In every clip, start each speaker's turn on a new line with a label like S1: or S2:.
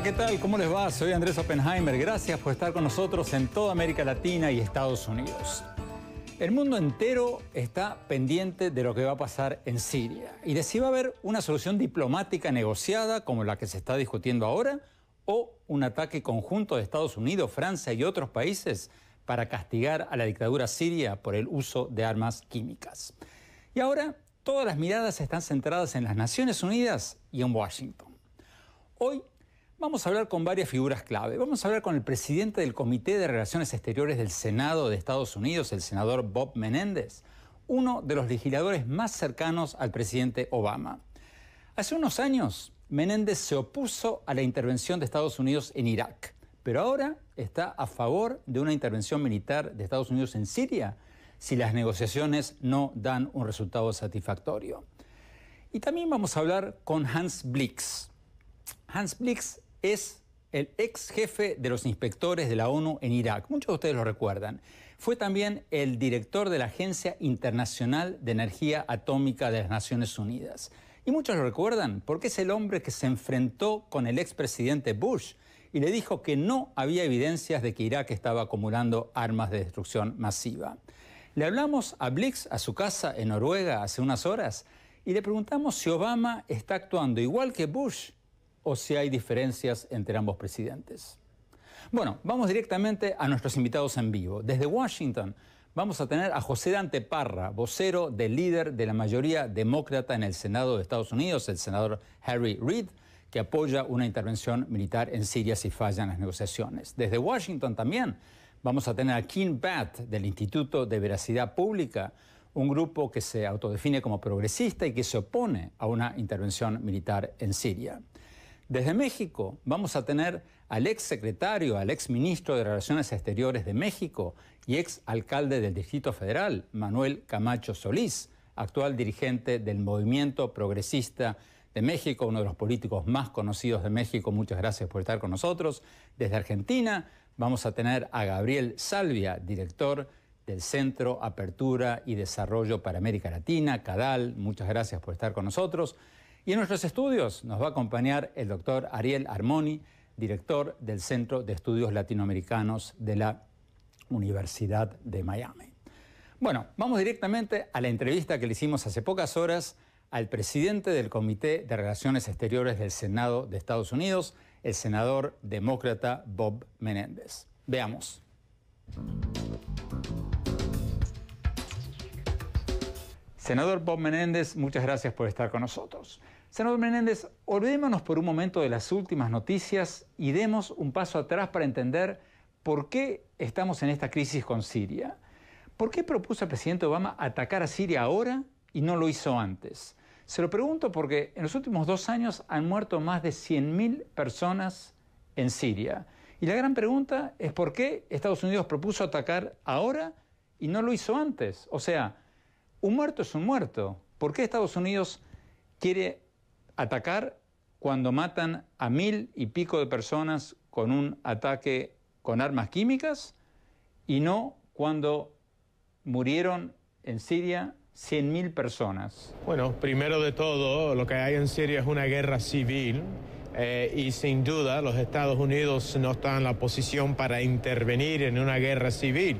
S1: ¿qué tal? ¿Cómo les va? Soy Andrés Oppenheimer. Gracias por estar con nosotros en toda América Latina y Estados Unidos. El mundo entero está pendiente de lo que va a pasar en Siria y de si va a haber una solución diplomática negociada como la que se está discutiendo ahora o un ataque conjunto de Estados Unidos, Francia y otros países para castigar a la dictadura siria por el uso de armas químicas. Y ahora todas las miradas están centradas en las Naciones Unidas y en Washington. Hoy vamos a hablar con varias figuras clave. Vamos a hablar con el presidente del Comité de Relaciones Exteriores del Senado de Estados Unidos, el senador Bob Menéndez, uno de los legisladores más cercanos al presidente Obama. Hace unos años, Menéndez se opuso a la intervención de Estados Unidos en Irak, pero ahora está a favor de una intervención militar de Estados Unidos en Siria si las negociaciones no dan un resultado satisfactorio. Y también vamos a hablar con Hans Blix. Hans Blix es el ex jefe de los inspectores de la ONU en Irak. Muchos de ustedes lo recuerdan. Fue también el director de la Agencia Internacional de Energía Atómica de las Naciones Unidas. Y muchos lo recuerdan porque es el hombre que se enfrentó con el expresidente Bush y le dijo que no había evidencias de que Irak estaba acumulando armas de destrucción masiva. Le hablamos a Blix a su casa en Noruega hace unas horas y le preguntamos si Obama está actuando igual que Bush o si hay diferencias entre ambos presidentes. Bueno, vamos directamente a nuestros invitados en vivo. Desde Washington vamos a tener a José Dante Parra, vocero del líder de la mayoría demócrata en el Senado de Estados Unidos, el senador Harry Reid, que apoya una intervención militar en Siria si fallan las negociaciones. Desde Washington también vamos a tener a Kim Batt del Instituto de Veracidad Pública, un grupo que se autodefine como progresista y que se opone a una intervención militar en Siria. Desde México vamos a tener al ex secretario, al ex ministro de Relaciones Exteriores de México y ex alcalde del Distrito Federal, Manuel Camacho Solís, actual dirigente del Movimiento Progresista de México, uno de los políticos más conocidos de México. Muchas gracias por estar con nosotros. Desde Argentina vamos a tener a Gabriel Salvia, director del Centro Apertura y Desarrollo para América Latina, CADAL. Muchas gracias por estar con nosotros. Y en nuestros estudios nos va a acompañar el doctor Ariel Armoni, director del Centro de Estudios Latinoamericanos de la Universidad de Miami. Bueno, vamos directamente a la entrevista que le hicimos hace pocas horas al presidente del Comité de Relaciones Exteriores del Senado de Estados Unidos, el senador demócrata Bob Menéndez. Veamos. Senador Bob Menéndez, muchas gracias por estar con nosotros. Senador Menéndez, olvidémonos por un momento de las últimas noticias y demos un paso atrás para entender por qué estamos en esta crisis con Siria. ¿Por qué propuso el presidente Obama atacar a Siria ahora y no lo hizo antes? Se lo pregunto porque en los últimos 2 años han muerto más de 100.000 personas en Siria. Y la gran pregunta es por qué Estados Unidos propuso atacar ahora y no lo hizo antes. O sea, un muerto es un muerto. ¿Por qué Estados Unidos quiere atacar cuando matan a 1.000 y pico de personas con un ataque con armas químicas y no cuando murieron en Siria 100.000 personas?
S2: Bueno, primero de todo, lo que hay en Siria es una guerra civil y sin duda los Estados Unidos no están en la posición para intervenir en una guerra civil.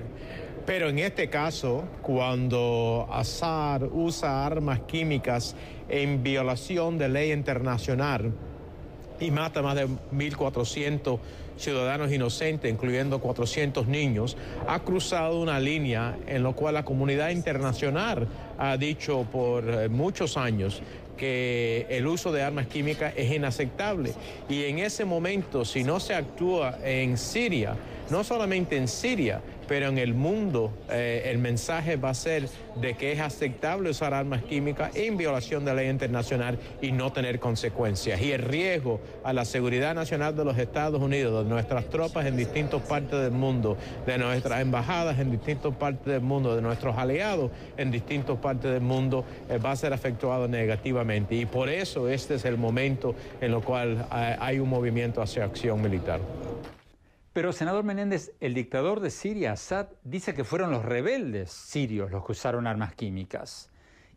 S2: Pero en este caso, cuando Assad usa armas químicas en violación de ley internacional y mata más de 1.400 ciudadanos inocentes, incluyendo 400 niños, ha cruzado una línea en la cual la comunidad internacional ha dicho por muchos años que el uso de armas químicas es inaceptable. Y en ese momento, si no se actúa en Siria, no solamente en Siria, pero en el mundo, el mensaje va a ser de que es aceptable usar armas químicas en violación de la ley internacional y no tener consecuencias. Y el riesgo a la seguridad nacional de los Estados Unidos, de nuestras tropas en distintas partes del mundo, de nuestras embajadas en distintas partes del mundo, de nuestros aliados en distintas partes del mundo, va a ser afectado negativamente. Y por eso este es el momento en el cual hay un movimiento hacia acción militar.
S1: Pero, senador Menéndez, el dictador de Siria, Assad, dice que fueron los rebeldes sirios los que usaron armas químicas.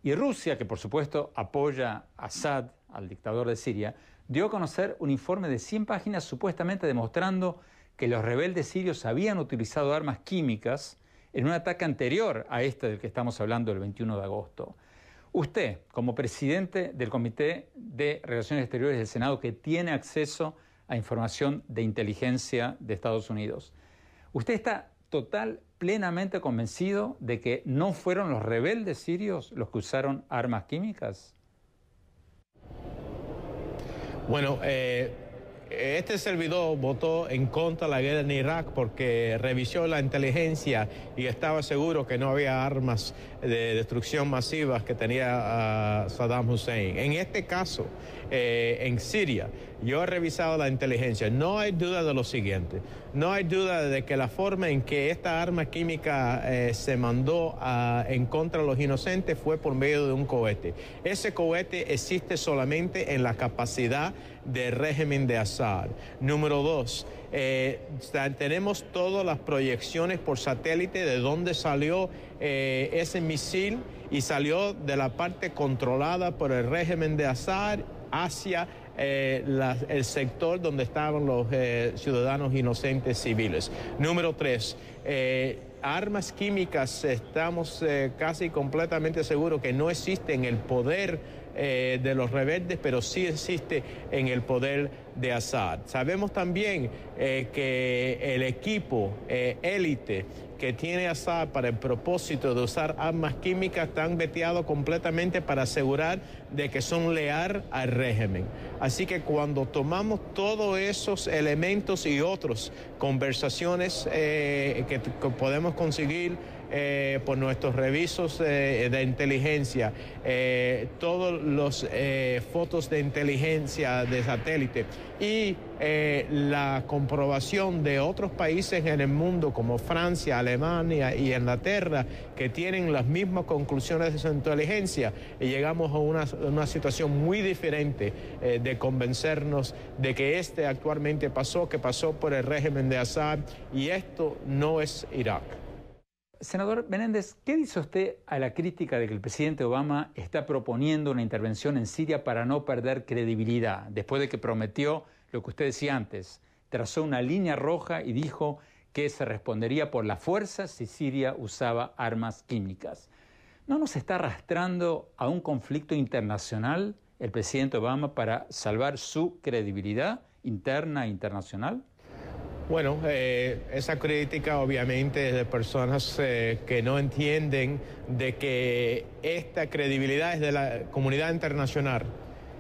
S1: Y Rusia, que por supuesto apoya a Assad, al dictador de Siria, dio a conocer un informe de 100 páginas supuestamente demostrando que los rebeldes sirios habían utilizado armas químicas en un ataque anterior a este del que estamos hablando el 21 de agosto. Usted, como presidente del Comité de Relaciones Exteriores del Senado, que tiene acceso a información de inteligencia de Estados Unidos, ¿usted está plenamente convencido de que no fueron los rebeldes sirios los que usaron armas químicas?
S2: Bueno, este servidor votó en contra de la guerra en Irak porque revisó la inteligencia y estaba seguro que no había armas de destrucción masiva que tenía Saddam Hussein. En este caso, en Siria, yo he revisado la inteligencia. No hay duda de lo siguiente. No hay duda de que la forma en que esta arma química se mandó en contra de los inocentes fue por medio de un cohete. Ese cohete existe solamente en la capacidad del régimen de Assad. Número dos, tenemos todas las proyecciones por satélite de dónde salió ese misil, y salió de la parte controlada por el régimen de Assad hacia el sector donde estaban los ciudadanos inocentes civiles. Número tres, armas químicas, estamos casi completamente seguros que no existe en el poder de los rebeldes, pero sí existe en el poder de Assad. Sabemos también que el equipo élite que tiene Assad para el propósito de usar armas químicas están veteados completamente para asegurar de que son leales al régimen. Así que cuando tomamos todos esos elementos y otras conversaciones que podemos conseguir por nuestros revisos de inteligencia, todos los fotos de inteligencia de satélite y la comprobación de otros países en el mundo como Francia, Alemania y Inglaterra, que tienen las mismas conclusiones de su inteligencia, y llegamos a una situación muy diferente de convencernos de que actualmente que pasó por el régimen de Assad, y esto no es Irak.
S1: Senador Menéndez, ¿qué dice usted a la crítica de que el presidente Obama está proponiendo una intervención en Siria para no perder credibilidad, después de que prometió lo que usted decía antes, trazó una línea roja y dijo que se respondería por la fuerza si Siria usaba armas químicas? ¿No nos está arrastrando a un conflicto internacional el presidente Obama para salvar su credibilidad interna e internacional?
S2: Bueno, esa crítica obviamente es de personas que no entienden de que esta credibilidad es de la comunidad internacional.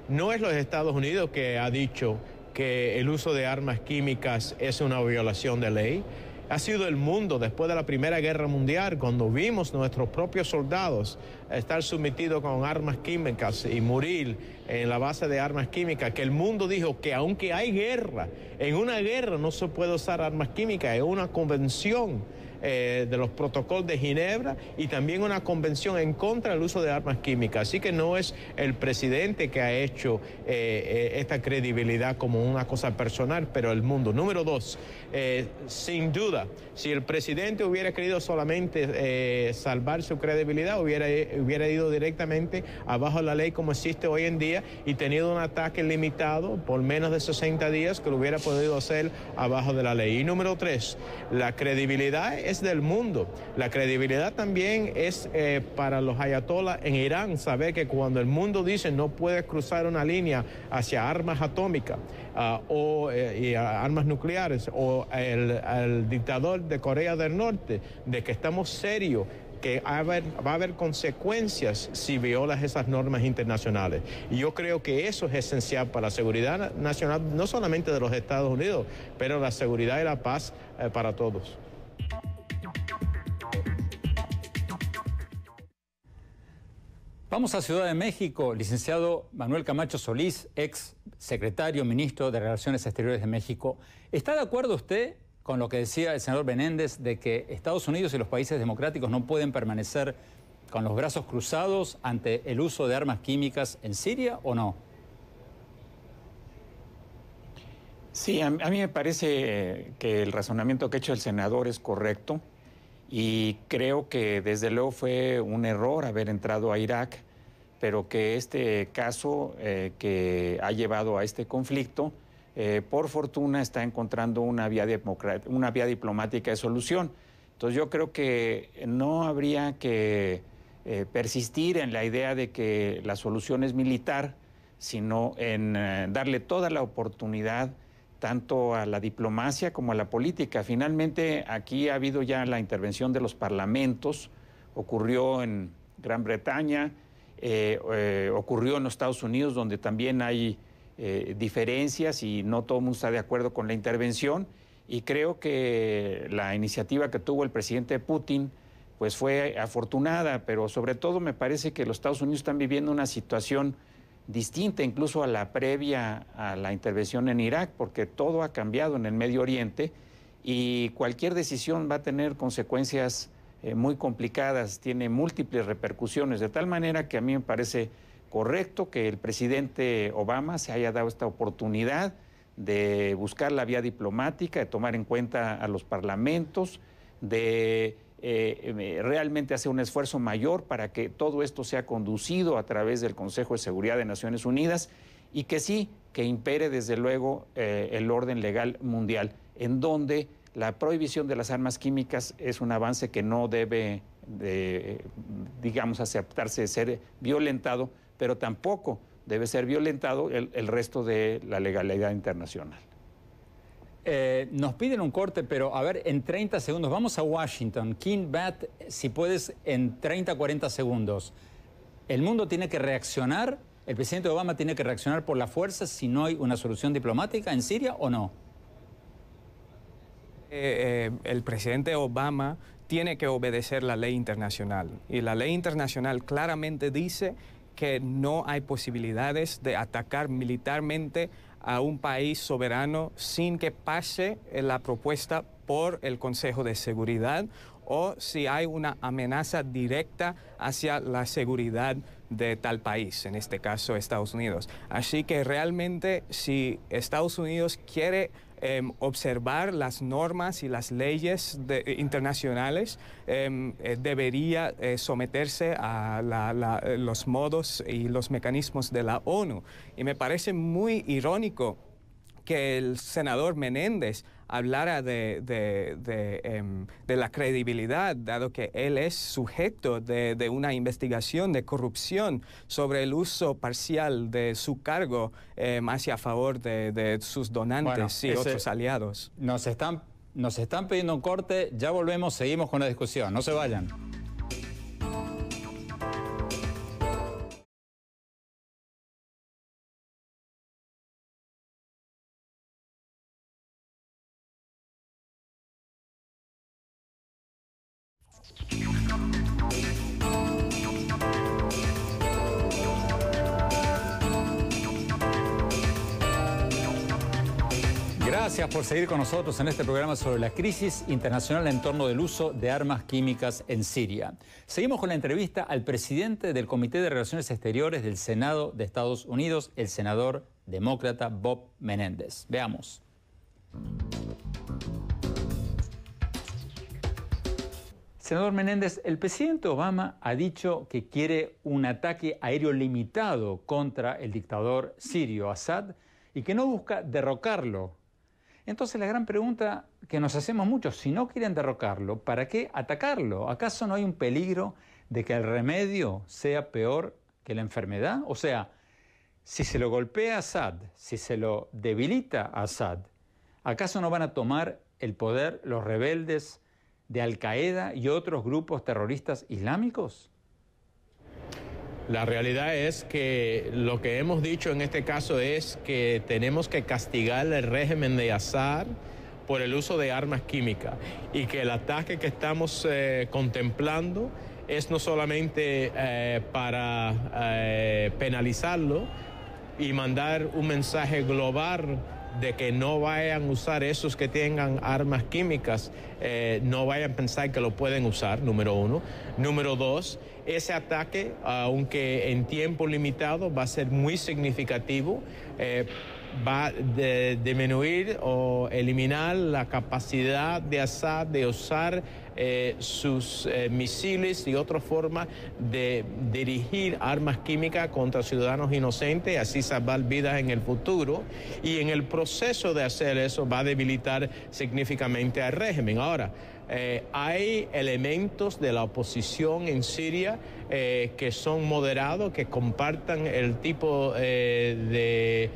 S2: No es los Estados Unidos que ha dicho que el uso de armas químicas es una violación de ley. Ha sido el mundo después de la Primera Guerra Mundial, cuando vimos nuestros propios soldados estar sometidos con armas químicas y morir en la base de armas químicas, que el mundo dijo que aunque hay guerra, en una guerra no se puede usar armas químicas. Es una convención de los protocolos de Ginebra y también una convención en contra del uso de armas químicas. Así que no es el presidente que ha hecho esta credibilidad como una cosa personal, pero el mundo. Número dos, sin duda, si el presidente hubiera querido solamente salvar su credibilidad, hubiera ido directamente abajo de la ley como existe hoy en día y tenido un ataque limitado por menos de 60 días que lo hubiera podido hacer abajo de la ley. Y número tres, la credibilidad es del mundo. La credibilidad también es para los ayatolás en Irán, saber que cuando el mundo dice no puedes cruzar una línea hacia armas atómicas o armas nucleares, o el dictador de Corea del Norte, de que estamos serios, que va a haber consecuencias si violas esas normas internacionales. Y yo creo que eso es esencial para la seguridad nacional, no solamente de los Estados Unidos, pero la seguridad y la paz para todos.
S1: Vamos a Ciudad de México. Licenciado Manuel Camacho Solís, ex secretario, ministro de Relaciones Exteriores de México. ¿Está de acuerdo usted con lo que decía el senador Menéndez de que Estados Unidos y los países democráticos no pueden permanecer con los brazos cruzados ante el uso de armas químicas en Siria, o no?
S3: Sí, a mí me parece que el razonamiento que ha hecho el senador es correcto. Y creo que desde luego fue un error haber entrado a Irak, pero que este caso que ha llevado a este conflicto, por fortuna está encontrando una vía diplomática de solución. Entonces yo creo que no habría que persistir en la idea de que la solución es militar, sino en darle toda la oportunidad tanto a la diplomacia como a la política. Finalmente, aquí ha habido ya la intervención de los parlamentos, ocurrió en Gran Bretaña, ocurrió en los Estados Unidos, donde también hay diferencias y no todo el mundo está de acuerdo con la intervención, y creo que la iniciativa que tuvo el presidente Putin pues fue afortunada, pero sobre todo me parece que los Estados Unidos están viviendo una situación distinta incluso a la previa a la intervención en Irak, porque todo ha cambiado en el Medio Oriente y cualquier decisión va a tener consecuencias muy complicadas, tiene múltiples repercusiones, de tal manera que a mí me parece correcto que el presidente Obama se haya dado esta oportunidad de buscar la vía diplomática, de tomar en cuenta a los parlamentos, de realmente hacer un esfuerzo mayor para que todo esto sea conducido a través del Consejo de Seguridad de Naciones Unidas y que sí, que impere desde luego el orden legal mundial, en donde la prohibición de las armas químicas es un avance que no debe, digamos, aceptarse de ser violentado, pero tampoco debe ser violentado el resto de la legalidad internacional.
S1: Nos piden un corte, pero a ver, en 30 segundos. Vamos a Washington. King Bat, si puedes, en 30, 40 segundos. ¿El mundo tiene que reaccionar? ¿El presidente Obama tiene que reaccionar por la fuerza si no hay una solución diplomática en Siria o no?
S4: El presidente Obama tiene que obedecer la ley internacional. Y la ley internacional claramente dice que no hay posibilidades de atacar militarmente a un país soberano sin que pase la propuesta por el Consejo de Seguridad o si hay una amenaza directa hacia la seguridad de tal país, en este caso Estados Unidos. Así que realmente si Estados Unidos quiere observar las normas y las leyes internacionales, debería someterse a los modos y los mecanismos de la ONU. Y me parece muy irónico que el senador Menéndez hablara de la credibilidad, dado que él es sujeto de una investigación de corrupción sobre el uso parcial de su cargo hacia favor de sus donantes y otros aliados.
S1: Nos están pidiendo un corte, ya volvemos, seguimos con la discusión, no se vayan. Gracias por seguir con nosotros en este programa sobre la crisis internacional en torno del uso de armas químicas en Siria. Seguimos con la entrevista al presidente del Comité de Relaciones Exteriores del Senado de Estados Unidos, el senador demócrata Bob Menéndez. Veamos. Senador Menéndez, el presidente Obama ha dicho que quiere un ataque aéreo limitado contra el dictador sirio Assad y que no busca derrocarlo. Entonces la gran pregunta que nos hacemos muchos, si no quieren derrocarlo, ¿para qué atacarlo? ¿Acaso no hay un peligro de que el remedio sea peor que la enfermedad? O sea, si se lo golpea a Assad, si se lo debilita a Assad, ¿acaso no van a tomar el poder los rebeldes de Al-Qaeda y otros grupos terroristas islámicos?
S2: La realidad es que lo que hemos dicho en este caso es que tenemos que castigar el régimen de Assad por el uso de armas químicas y que el ataque que estamos contemplando es no solamente para penalizarlo y mandar un mensaje global de que no vayan a usar esos que tengan armas químicas, no vayan a pensar que lo pueden usar, número uno. Número dos, ese ataque, aunque en tiempo limitado, va a ser muy significativo va a disminuir o eliminar la capacidad de Assad de usar sus misiles y otras formas de dirigir armas químicas contra ciudadanos inocentes, así salvar vidas en el futuro. Y en el proceso de hacer eso va a debilitar significativamente al régimen. Ahora, hay elementos de la oposición en Siria que son moderados, que compartan el tipo de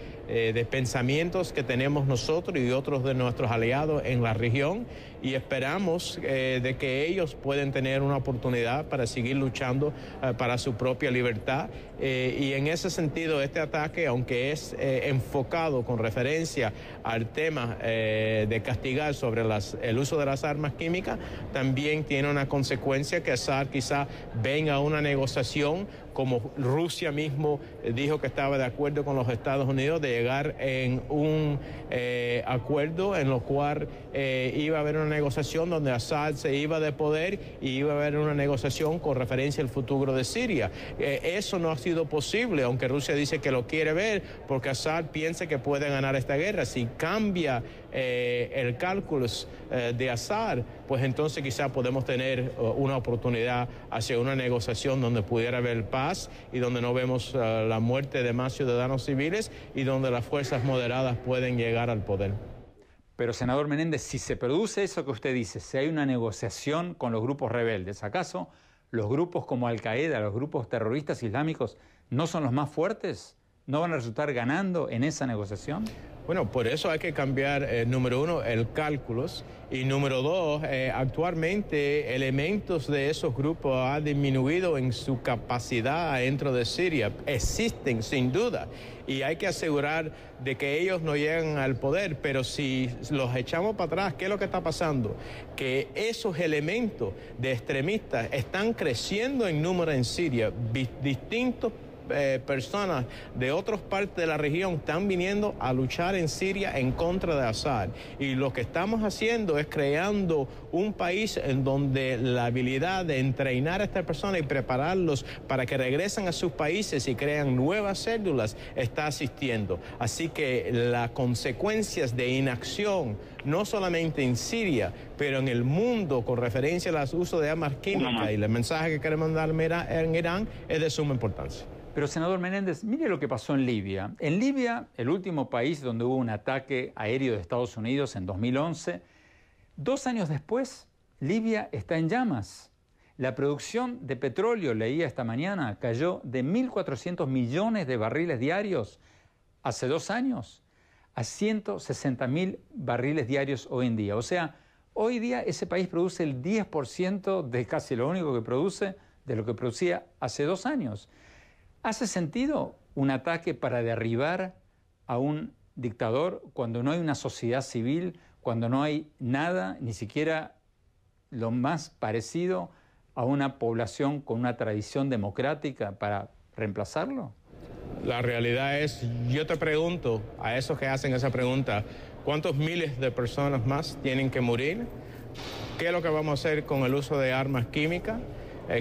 S2: pensamientos que tenemos nosotros y otros de nuestros aliados en la región, y esperamos de que ellos pueden tener una oportunidad para seguir luchando para su propia libertad. Y en ese sentido, este ataque, aunque es enfocado con referencia al tema de castigar sobre el uso de las armas químicas, también tiene una consecuencia que Assad quizá venga a una negociación, como Rusia mismo dijo que estaba de acuerdo con los Estados Unidos, de llegar en un acuerdo en lo cual iba a haber una negociación donde Assad se iba de poder y iba a haber una negociación con referencia al futuro de Siria. Eso no ha sido posible, aunque Rusia dice que lo quiere ver, porque Assad piensa que puede ganar esta guerra. Si cambia el cálculo de Assad, pues entonces quizá podemos tener una oportunidad hacia una negociación donde pudiera haber paz y donde no vemos la muerte de más ciudadanos civiles y donde las fuerzas moderadas pueden llegar al poder.
S1: Pero, senador Menéndez, si se produce eso que usted dice, si hay una negociación con los grupos rebeldes, ¿acaso los grupos como Al-Qaeda, los grupos terroristas islámicos, no son los más fuertes? ¿No van a resultar ganando en esa negociación?
S2: Bueno, por eso hay que cambiar, número uno, el cálculos, y número dos, actualmente elementos de esos grupos han disminuido en su capacidad dentro de Siria. Existen, sin duda, y hay que asegurar de que ellos no lleguen al poder, pero si los echamos para atrás, ¿qué es lo que está pasando? Que esos elementos de extremistas están creciendo en número en Siria, distintos personas de otras partes de la región están viniendo a luchar en Siria en contra de Assad, y lo que estamos haciendo es creando un país en donde la habilidad de entrenar a estas personas y prepararlos para que regresen a sus países y crean nuevas células está asistiendo. Así que las consecuencias de inacción, no solamente en Siria, pero en el mundo con referencia al uso de armas químicas y el mensaje que queremos mandar en Irán, es de suma importancia.
S1: Pero, senador Menéndez, mire lo que pasó en Libia. En Libia, el último país donde hubo un ataque aéreo de Estados Unidos en 2011, 2 años después, Libia está en llamas. La producción de petróleo, leía esta mañana, cayó de 1.400 millones de barriles diarios hace 2 años a 160.000 barriles diarios hoy en día. O sea, hoy día ese país produce el 10% de casi lo único que produce de lo que producía hace 2 años. ¿Hace sentido un ataque para derribar a un dictador cuando no hay una sociedad civil, cuando no hay nada, ni siquiera lo más parecido a una población con una tradición democrática para reemplazarlo?
S2: La realidad es, yo te pregunto a esos que hacen esa pregunta, ¿cuántos miles de personas más tienen que morir? ¿Qué es lo que vamos a hacer con el uso de armas químicas?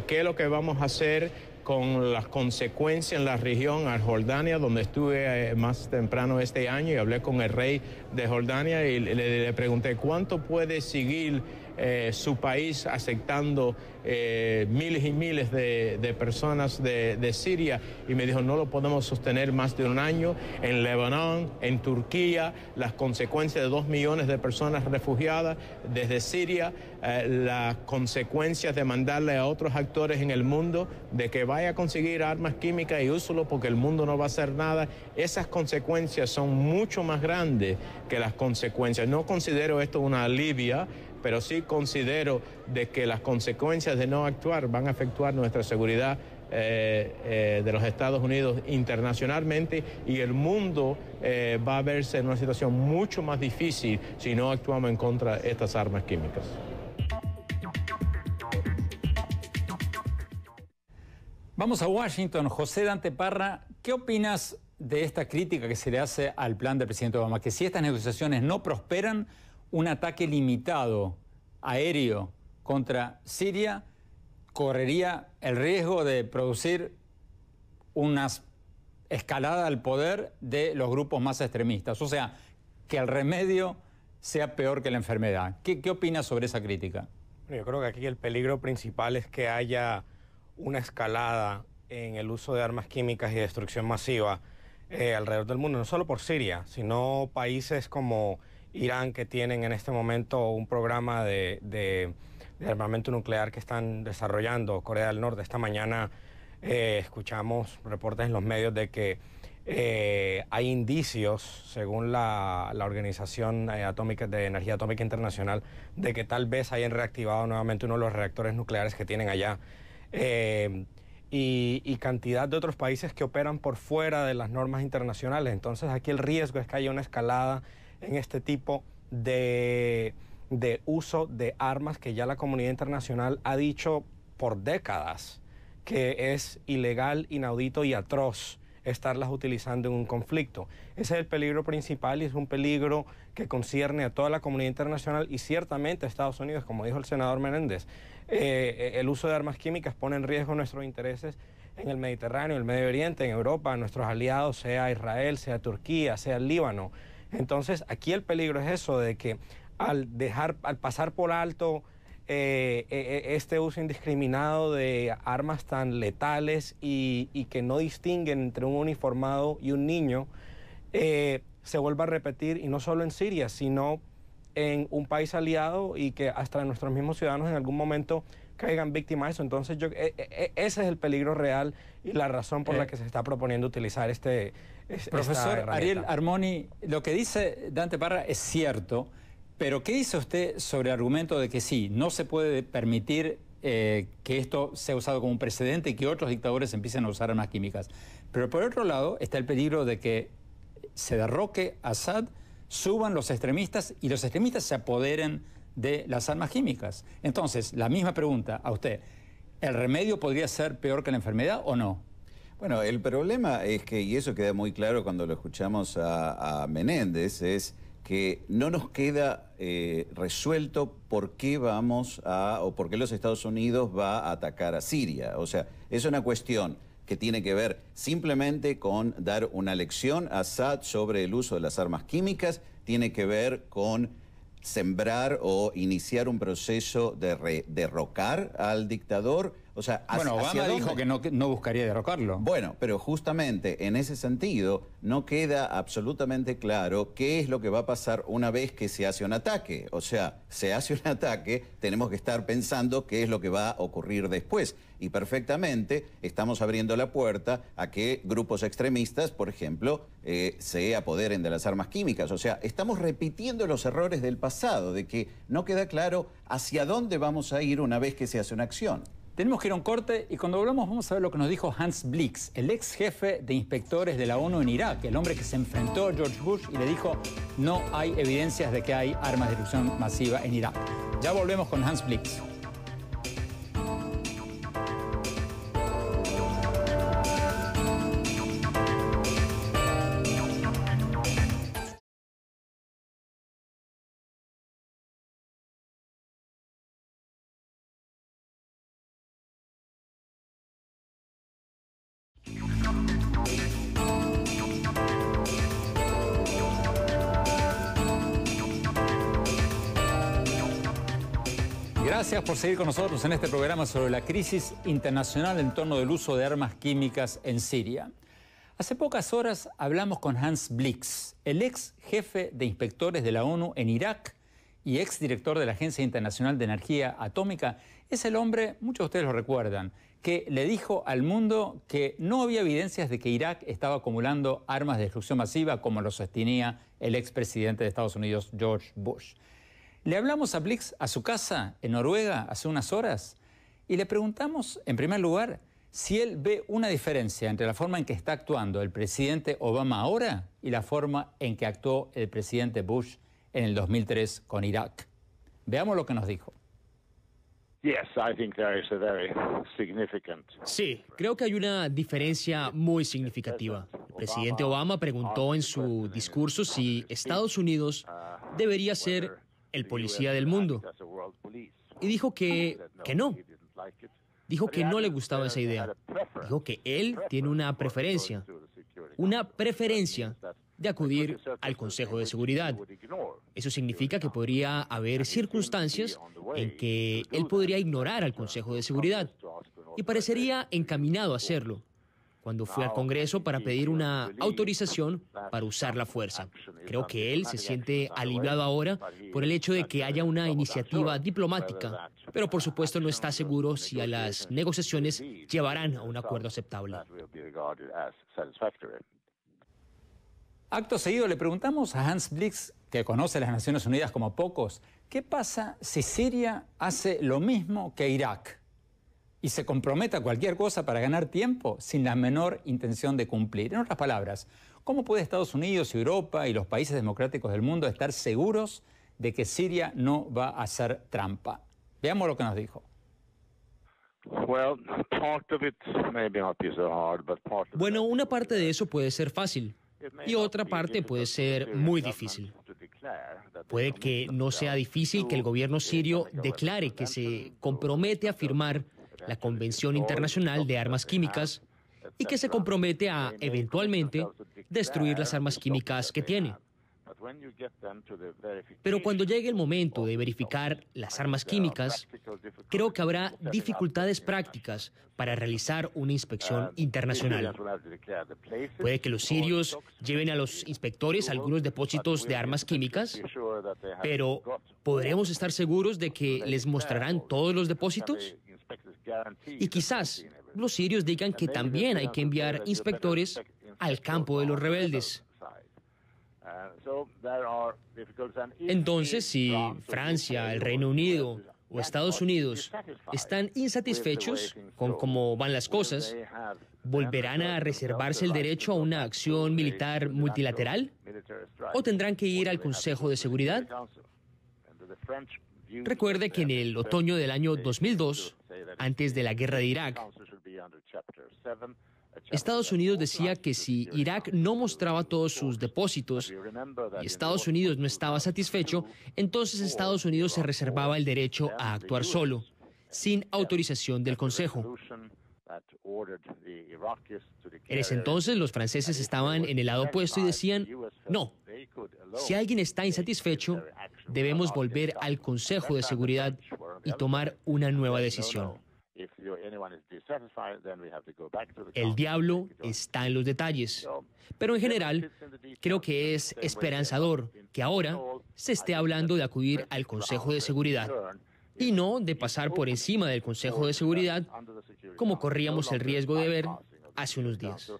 S2: ¿Qué es lo que vamos a hacer con las consecuencias en la región, a Jordania, donde estuve más temprano este año y hablé con el rey de Jordania y le pregunté cuánto puede seguir su país aceptando miles y miles de personas de Siria, y me dijo no lo podemos sostener más de un año. En Líbano, en Turquía, las consecuencias de 2 millones de personas refugiadas desde Siria, las consecuencias de mandarle a otros actores en el mundo de que vaya a conseguir armas químicas y úselo porque el mundo no va a hacer nada. Esas consecuencias son mucho más grandes que las consecuencias. No considero esto una Libia, pero sí considero de que las consecuencias de no actuar van a afectar nuestra seguridad de los Estados Unidos internacionalmente, y el mundo va a verse en una situación mucho más difícil si no actuamos en contra de estas armas químicas.
S1: Vamos a Washington. José Dante Parra, ¿qué opinas de esta crítica que se le hace al plan del presidente Obama? Que si estas negociaciones no prosperan, un ataque limitado aéreo contra Siria correría el riesgo de producir unas escalada al poder de los grupos más extremistas. O sea, que el remedio sea peor que la enfermedad. ¿Qué opinas sobre esa crítica?
S5: Yo creo que aquí el peligro principal es que haya una escalada en el uso de armas químicas y destrucción masiva alrededor del mundo, no solo por Siria, sino países como Irán, que tienen en este momento un programa de armamento nuclear que están desarrollando, Corea del Norte. Esta mañana escuchamos reportes en los medios de que hay indicios, según la Organización Atómica de Energía Atómica Internacional, de que tal vez hayan reactivado nuevamente uno de los reactores nucleares que tienen allá. Y cantidad de otros países que operan por fuera de las normas internacionales. Entonces aquí el riesgo es que haya una escalada en este tipo de uso de armas que ya la comunidad internacional ha dicho por décadas que es ilegal, inaudito y atroz estarlas utilizando en un conflicto. Ese es el peligro principal y es un peligro que concierne a toda la comunidad internacional y ciertamente a Estados Unidos, como dijo el senador Menéndez. El uso de armas químicas pone en riesgo nuestros intereses en el Mediterráneo, en el Medio Oriente, en Europa, nuestros aliados, sea Israel, sea Turquía, sea el Líbano. Entonces, aquí el peligro es eso, de que al pasar por alto este uso indiscriminado de armas tan letales y que no distinguen entre un uniformado y un niño, se vuelva a repetir, y no solo en Siria, sino en un país aliado, y que hasta nuestros mismos ciudadanos en algún momento caigan víctimas de eso. Entonces ese es el peligro real y la razón por la que se está proponiendo utilizar
S1: Profesor Ariel Armoni, lo que dice Dante Parra es cierto, pero ¿qué dice usted sobre el argumento de que sí, no se puede permitir que esto sea usado como un precedente y que otros dictadores empiecen a usar armas químicas? Pero por otro lado está el peligro de que se derroque Assad, suban los extremistas y los extremistas se apoderen de las armas químicas. Entonces, la misma pregunta a usted, ¿el remedio podría ser peor que la enfermedad o no?
S6: Bueno, el problema es que, y eso queda muy claro cuando lo escuchamos a Menéndez, es que no nos queda resuelto por qué o por qué los Estados Unidos va a atacar a Siria. O sea, es una cuestión que tiene que ver simplemente con dar una lección a Assad sobre el uso de las armas químicas, tiene que ver con sembrar o iniciar un proceso de derrocar al dictador. O sea,
S1: bueno, Obama dijo que no buscaría derrocarlo.
S6: Bueno, pero justamente en ese sentido no queda absolutamente claro qué es lo que va a pasar una vez que se hace un ataque. O sea, se hace un ataque, tenemos que estar pensando qué es lo que va a ocurrir después. Y perfectamente estamos abriendo la puerta a que grupos extremistas, por ejemplo, se apoderen de las armas químicas. O sea, estamos repitiendo los errores del pasado, de que no queda claro hacia dónde vamos a ir una vez que se hace una acción.
S1: Tenemos que ir a un corte y cuando volvamos vamos a ver lo que nos dijo Hans Blix, el ex jefe de inspectores de la ONU en Irak, el hombre que se enfrentó a George Bush y le dijo no hay evidencias de que hay armas de destrucción masiva en Irak. Ya volvemos con Hans Blix. Gracias por seguir con nosotros en este programa sobre la crisis internacional en torno del uso de armas químicas en Siria. Hace pocas horas hablamos con Hans Blix, el ex jefe de inspectores de la ONU en Irak y ex director de la Agencia Internacional de Energía Atómica. Es el hombre, muchos de ustedes lo recuerdan, que le dijo al mundo que no había evidencias de que Irak estaba acumulando armas de destrucción masiva como lo sostenía el expresidente de Estados Unidos, George Bush. Le hablamos a Blix a su casa en Noruega hace unas horas y le preguntamos, en primer lugar, si él ve una diferencia entre la forma en que está actuando el presidente Obama ahora y la forma en que actuó el presidente Bush en el 2003 con Irak. Veamos lo que nos dijo.
S7: Sí, creo que hay una diferencia muy significativa. El presidente Obama preguntó en su discurso si Estados Unidos debería ser el policía del mundo. Y dijo que no. Dijo que no le gustaba esa idea. Dijo que él tiene una preferencia. una preferencia de acudir al Consejo de Seguridad. Eso significa que podría haber circunstancias en que él podría ignorar al Consejo de Seguridad y parecería encaminado a hacerlo cuando fue al Congreso para pedir una autorización para usar la fuerza. Creo que él se siente aliviado ahora por el hecho de que haya una iniciativa diplomática, pero por supuesto no está seguro si a las negociaciones llevarán a un acuerdo aceptable.
S1: Acto seguido le preguntamos a Hans Blix, que conoce las Naciones Unidas como pocos, ¿qué pasa si Siria hace lo mismo que Irak y se compromete a cualquier cosa para ganar tiempo sin la menor intención de cumplir? En otras palabras, ¿cómo puede Estados Unidos, Europa y los países democráticos del mundo estar seguros de que Siria no va a hacer trampa? Veamos lo que nos dijo.
S7: Bueno, una parte de eso puede ser fácil y otra parte puede ser muy difícil. Puede que no sea difícil que el gobierno sirio declare que se compromete a firmar la Convención Internacional de Armas Químicas y que se compromete a, eventualmente, destruir las armas químicas que tiene. Pero cuando llegue el momento de verificar las armas químicas, creo que habrá dificultades prácticas para realizar una inspección internacional. Puede que los sirios lleven a los inspectores a algunos depósitos de armas químicas, pero ¿podremos estar seguros de que les mostrarán todos los depósitos? Y quizás los sirios digan que también hay que enviar inspectores al campo de los rebeldes. Entonces, si Francia, el Reino Unido o Estados Unidos están insatisfechos con cómo van las cosas, ¿volverán a reservarse el derecho a una acción militar multilateral? ¿O tendrán que ir al Consejo de Seguridad? Recuerde que en el otoño del año 2002, antes de la guerra de Irak, Estados Unidos decía que si Irak no mostraba todos sus depósitos y Estados Unidos no estaba satisfecho, entonces Estados Unidos se reservaba el derecho a actuar solo, sin autorización del Consejo. En ese entonces los franceses estaban en el lado opuesto y decían, no, si alguien está insatisfecho, debemos volver al Consejo de Seguridad y tomar una nueva decisión. El diablo está en los detalles, pero en general creo que es esperanzador que ahora se esté hablando de acudir al Consejo de Seguridad y no de pasar por encima del Consejo de Seguridad como corríamos el riesgo de ver hace unos días.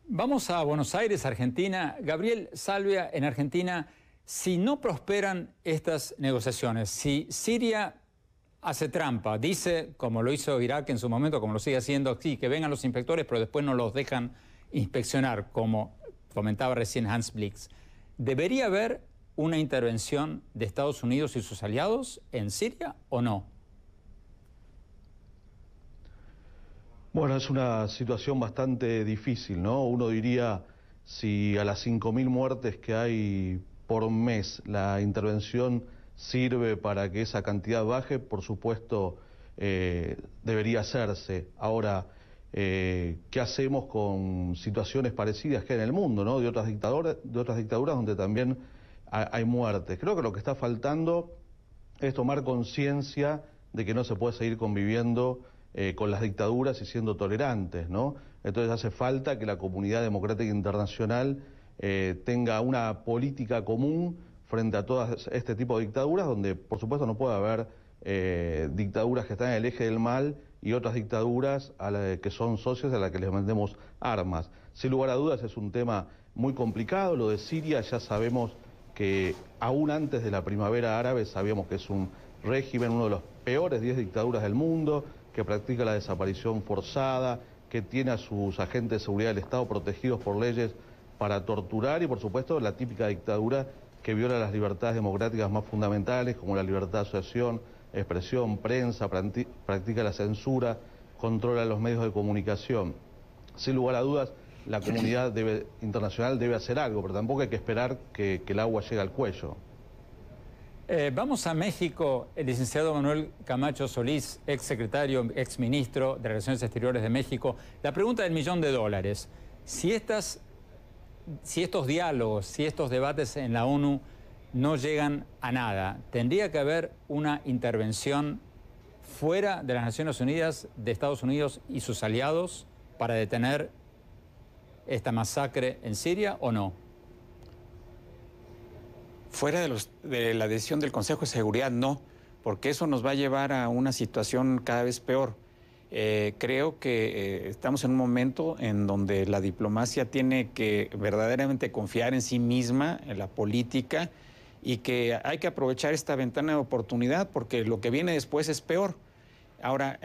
S1: Vamos a Buenos Aires, Argentina. Gabriel Salvia, en Argentina, si no prosperan estas negociaciones, si Siria hace trampa, dice, como lo hizo Irak en su momento, como lo sigue haciendo, sí, que vengan los inspectores, pero después no los dejan inspeccionar, como comentaba recién Hans Blix, ¿debería haber una intervención de Estados Unidos y sus aliados en Siria o no?
S8: Bueno, es una situación bastante difícil, ¿no? Uno diría, si a las 5.000 muertes que hay por mes la intervención sirve para que esa cantidad baje, por supuesto debería hacerse. Ahora, ¿qué hacemos con situaciones parecidas que hay en el mundo, ¿no? de otras dictaduras donde también hay muertes? Creo que lo que está faltando es tomar conciencia de que no se puede seguir conviviendo con las dictaduras y siendo tolerantes, ¿no? Entonces hace falta que la comunidad democrática internacional tenga una política común frente a todas este tipo de dictaduras, donde por supuesto no puede haber dictaduras que están en el eje del mal y otras dictaduras que son socios a las que les vendemos armas. Sin lugar a dudas es un tema muy complicado. Lo de Siria ya sabemos que aún antes de la primavera árabe sabíamos que es un régimen, uno de los peores 10 dictaduras del mundo, que practica la desaparición forzada, que tiene a sus agentes de seguridad del Estado protegidos por leyes para torturar y por supuesto la típica dictadura que viola las libertades democráticas más fundamentales como la libertad de asociación, expresión, prensa, practica la censura, controla los medios de comunicación. Sin lugar a dudas, la comunidad internacional debe hacer algo, pero tampoco hay que esperar que el agua llegue al cuello.
S1: Vamos a México. El licenciado Manuel Camacho Solís, ex secretario, ex ministro de Relaciones Exteriores de México. La pregunta del $1.000.000. Si estos diálogos, si estos debates en la ONU no llegan a nada, ¿tendría que haber una intervención fuera de las Naciones Unidas, de Estados Unidos y sus aliados para detener esta masacre en Siria o no?
S3: Fuera de la decisión del Consejo de Seguridad, no, porque eso nos va a llevar a una situación cada vez peor. Creo que estamos en un momento en donde la diplomacia tiene que verdaderamente confiar en sí misma, en la política, y que hay que aprovechar esta ventana de oportunidad porque lo que viene después es peor. Ahora,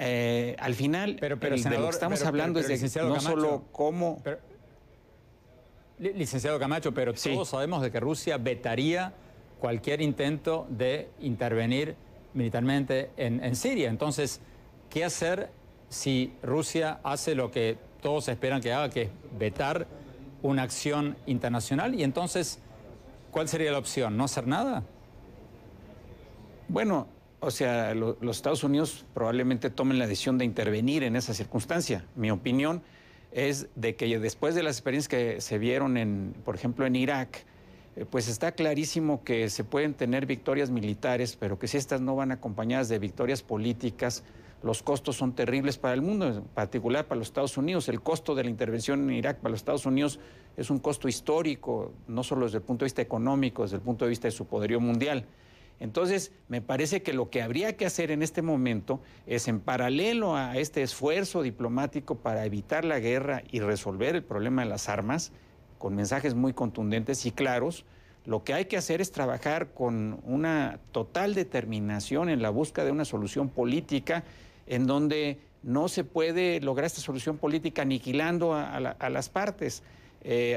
S3: al final,
S1: pero,
S3: de lo que estamos hablando es de no
S1: Camacho,
S3: solo cómo...
S1: Licenciado Camacho, pero
S3: sí,
S1: todos sabemos de que Rusia vetaría cualquier intento de intervenir militarmente en Siria. Entonces, ¿qué hacer si Rusia hace lo que todos esperan que haga, que es vetar una acción internacional? Y entonces, ¿cuál sería la opción? ¿No hacer nada?
S3: Bueno, o sea, los Estados Unidos probablemente tomen la decisión de intervenir en esa circunstancia. Mi opinión es de que después de las experiencias que se vieron, por ejemplo, en Irak, pues está clarísimo que se pueden tener victorias militares, pero que si estas no van acompañadas de victorias políticas, los costos son terribles para el mundo, en particular para los Estados Unidos. El costo de la intervención en Irak para los Estados Unidos es un costo histórico, no solo desde el punto de vista económico, desde el punto de vista de su poderío mundial. Entonces, me parece que lo que habría que hacer en este momento es, en paralelo a este esfuerzo diplomático para evitar la guerra y resolver el problema de las armas, con mensajes muy contundentes y claros, lo que hay que hacer es trabajar con una total determinación en la búsqueda de una solución política en donde no se puede lograr esta solución política aniquilando a las partes.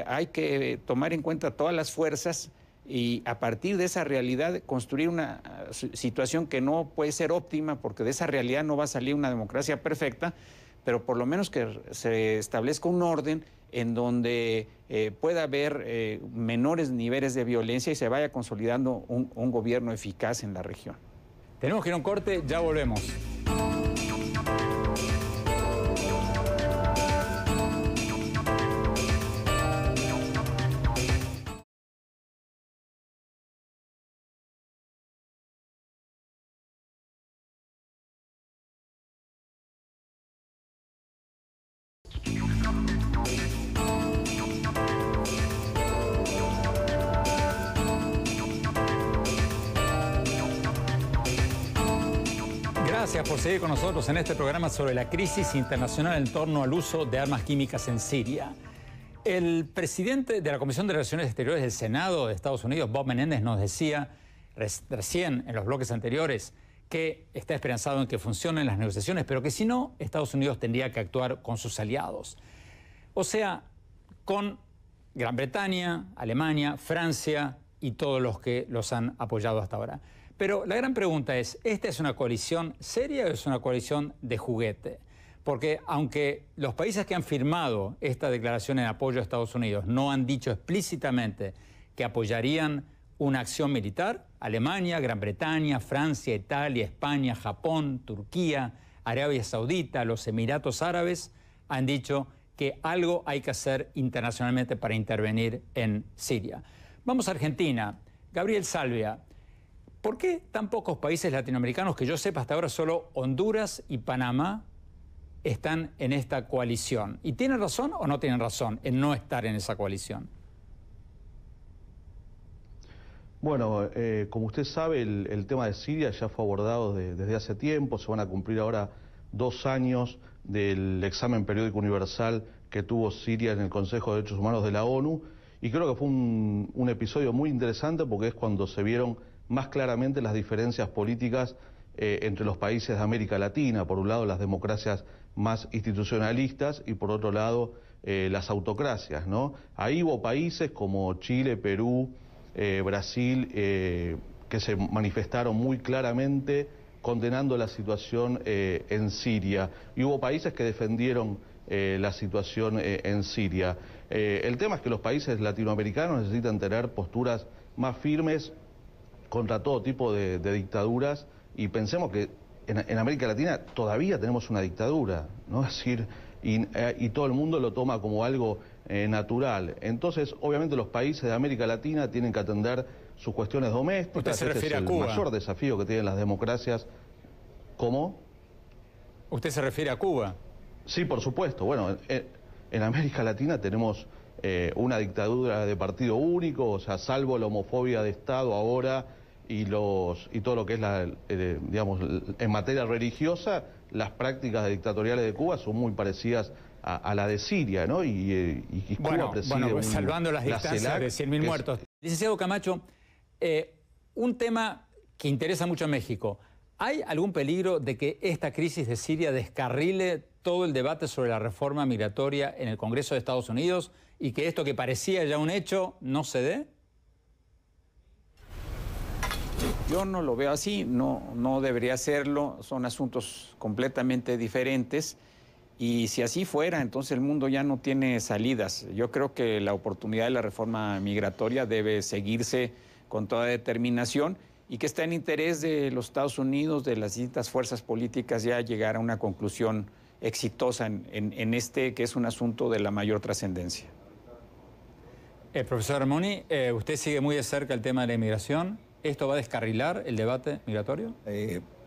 S3: Hay que tomar en cuenta todas las fuerzas y a partir de esa realidad construir una situación que no puede ser óptima, porque de esa realidad no va a salir una democracia perfecta, pero por lo menos que se establezca un orden en donde pueda haber menores niveles de violencia y se vaya consolidando un gobierno eficaz en la región.
S1: Tenemos que ir a un corte, ya volvemos. Gracias por seguir con nosotros en este programa sobre la crisis internacional en torno al uso de armas químicas en Siria. El presidente de la Comisión de Relaciones Exteriores del Senado de Estados Unidos, Bob Menéndez, nos decía recién en los bloques anteriores que está esperanzado en que funcionen las negociaciones, pero que si no, Estados Unidos tendría que actuar con sus aliados. O sea, con Gran Bretaña, Alemania, Francia y todos los que los han apoyado hasta ahora. Pero la gran pregunta es, ¿esta es una coalición seria o es una coalición de juguete? Porque aunque los países que han firmado esta declaración en apoyo a Estados Unidos no han dicho explícitamente que apoyarían una acción militar, Alemania, Gran Bretaña, Francia, Italia, España, Japón, Turquía, Arabia Saudita, los Emiratos Árabes han dicho que algo hay que hacer internacionalmente para intervenir en Siria. Vamos a Argentina. Gabriel Salvia, ¿por qué tan pocos países latinoamericanos, que yo sepa hasta ahora solo Honduras y Panamá, están en esta coalición? ¿Y tienen razón o no tienen razón en no estar en esa coalición?
S8: Bueno, como usted sabe, el tema de Siria ya fue abordado desde hace tiempo. Se van a cumplir ahora 2 años del examen periódico universal que tuvo Siria en el Consejo de Derechos Humanos de la ONU. Y creo que fue un episodio muy interesante porque es cuando se vieron más claramente las diferencias políticas entre los países de América Latina. Por un lado, las democracias más institucionalistas y por otro lado, las autocracias, ¿no? Ahí hubo países como Chile, Perú, Brasil, que se manifestaron muy claramente condenando la situación en Siria. Y hubo países que defendieron la situación en Siria. El tema es que los países latinoamericanos necesitan tener posturas más firmes contra todo tipo de dictaduras, y pensemos que en América Latina todavía tenemos una dictadura, ¿no? Es decir, y todo el mundo lo toma como algo natural. Entonces, obviamente los países de América Latina tienen que atender sus cuestiones domésticas.
S1: ¿Usted se refiere a Cuba?
S8: Es el mayor desafío que tienen las democracias. ¿Cómo?
S1: ¿Usted se refiere a Cuba?
S8: Sí, por supuesto. Bueno, en América Latina tenemos una dictadura de partido único, o sea, salvo la homofobia de Estado ahora y todo lo que es digamos, en materia religiosa, las prácticas dictatoriales de Cuba son muy parecidas a la de Siria, ¿no? Y Cuba preside
S1: salvando las distancias de 100.000 muertos. Licenciado Camacho, un tema que interesa mucho a México. ¿Hay algún peligro de que esta crisis de Siria descarrile todo el debate sobre la reforma migratoria en el Congreso de Estados Unidos y que esto que parecía ya un hecho no se dé?
S3: Yo no lo veo así, no debería serlo, son asuntos completamente diferentes y si así fuera, entonces el mundo ya no tiene salidas. Yo creo que la oportunidad de la reforma migratoria debe seguirse con toda determinación y que está en interés de los Estados Unidos, de las distintas fuerzas políticas, ya llegar a una conclusión exitosa en este que es un asunto de la mayor trascendencia.
S1: Profesor Armoni, usted sigue muy de cerca el tema de la inmigración. ¿Esto va a descarrilar el debate migratorio?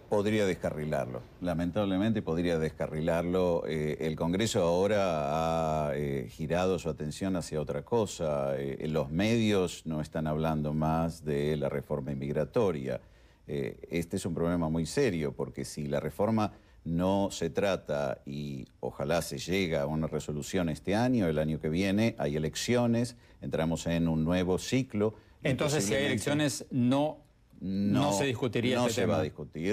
S6: Podría descarrilarlo, lamentablemente podría descarrilarlo. El Congreso ahora ha girado su atención hacia otra cosa. Los medios no están hablando más de la reforma inmigratoria. Este es un problema muy serio, porque si la reforma no se trata y ojalá se llega a una resolución este año, el año que viene hay elecciones, entramos en un nuevo ciclo.
S1: Entonces, si hay elecciones, no se discutiría
S6: no
S1: este
S6: se
S1: tema.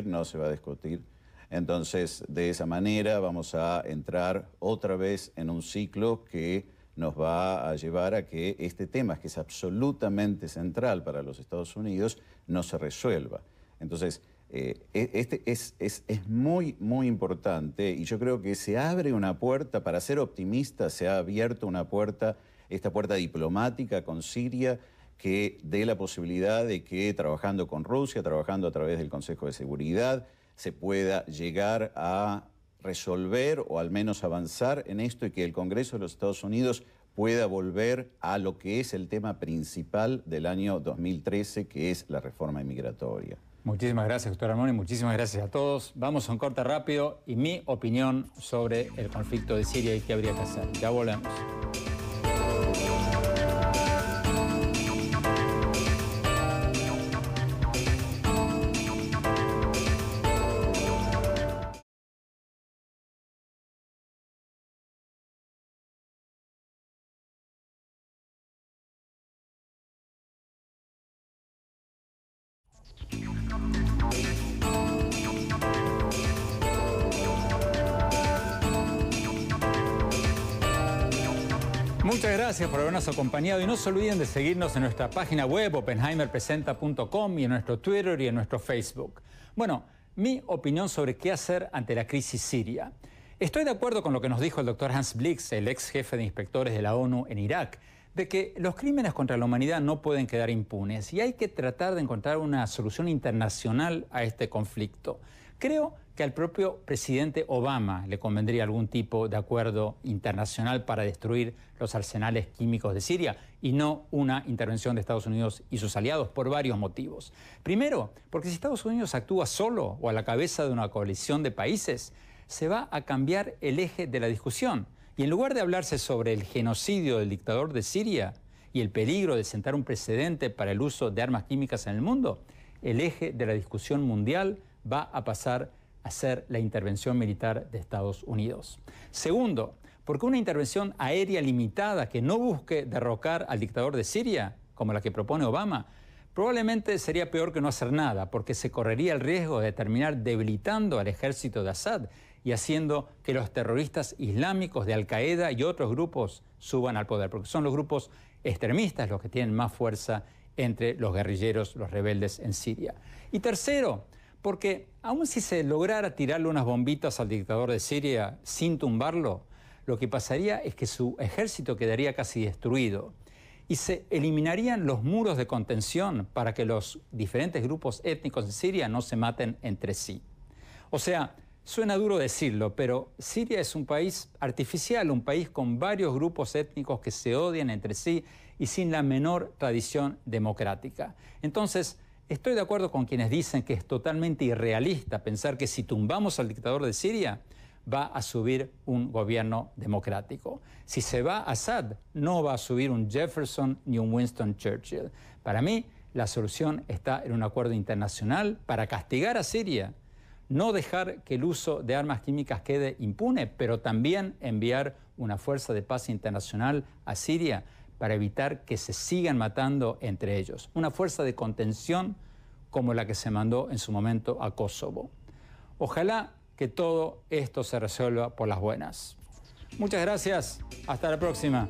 S6: No se va a discutir. Entonces, de esa manera vamos a entrar otra vez en un ciclo que nos va a llevar a que este tema, que es absolutamente central para los Estados Unidos, no se resuelva. Entonces, este es muy, muy importante y yo creo que se abre una puerta, para ser optimista, se ha abierto una puerta, esta puerta diplomática con Siria, que dé la posibilidad de que trabajando con Rusia, trabajando a través del Consejo de Seguridad, se pueda llegar a resolver o al menos avanzar en esto y que el Congreso de los Estados Unidos pueda volver a lo que es el tema principal del año 2013, que es la reforma inmigratoria.
S1: Muchísimas gracias, doctor Armoni, muchísimas gracias a todos. Vamos a un corte rápido y mi opinión sobre el conflicto de Siria y qué habría que hacer. Ya volvemos. Muchas gracias por habernos acompañado y no se olviden de seguirnos en nuestra página web oppenheimerpresenta.com y en nuestro Twitter y en nuestro Facebook. Bueno, mi opinión sobre qué hacer ante la crisis siria. Estoy de acuerdo con lo que nos dijo el doctor Hans Blix, el ex jefe de inspectores de la ONU en Irak, de que los crímenes contra la humanidad no pueden quedar impunes y hay que tratar de encontrar una solución internacional a este conflicto. Creo que al propio presidente Obama le convendría algún tipo de acuerdo internacional para destruir los arsenales químicos de Siria y no una intervención de Estados Unidos y sus aliados por varios motivos. Primero, porque si Estados Unidos actúa solo o a la cabeza de una coalición de países, se va a cambiar el eje de la discusión. Y en lugar de hablarse sobre el genocidio del dictador de Siria y el peligro de sentar un precedente para el uso de armas químicas en el mundo, el eje de la discusión mundial va a pasar a ser la intervención militar de Estados Unidos. Segundo, porque una intervención aérea limitada que no busque derrocar al dictador de Siria, como la que propone Obama, probablemente sería peor que no hacer nada, porque se correría el riesgo de terminar debilitando al ejército de Assad y haciendo que los terroristas islámicos de Al-Qaeda y otros grupos suban al poder, porque son los grupos extremistas los que tienen más fuerza entre los guerrilleros, los rebeldes en Siria. Y tercero, porque aun si se lograra tirarle unas bombitas al dictador de Siria sin tumbarlo, lo que pasaría es que su ejército quedaría casi destruido. y se eliminarían los muros de contención para que los diferentes grupos étnicos en Siria no se maten entre sí. O sea, suena duro decirlo, pero Siria es un país artificial, un país con varios grupos étnicos que se odian entre sí y sin la menor tradición democrática. Entonces, estoy de acuerdo con quienes dicen que es totalmente irrealista pensar que si tumbamos al dictador de Siria, va a subir un gobierno democrático. Si se va Assad, no va a subir un Jefferson ni un Winston Churchill. Para mí, la solución está en un acuerdo internacional para castigar a Siria, no dejar que el uso de armas químicas quede impune, pero también enviar una fuerza de paz internacional a Siria para evitar que se sigan matando entre ellos. Una fuerza de contención como la que se mandó en su momento a Kosovo. Ojalá que todo esto se resuelva por las buenas. Muchas gracias. Hasta la próxima.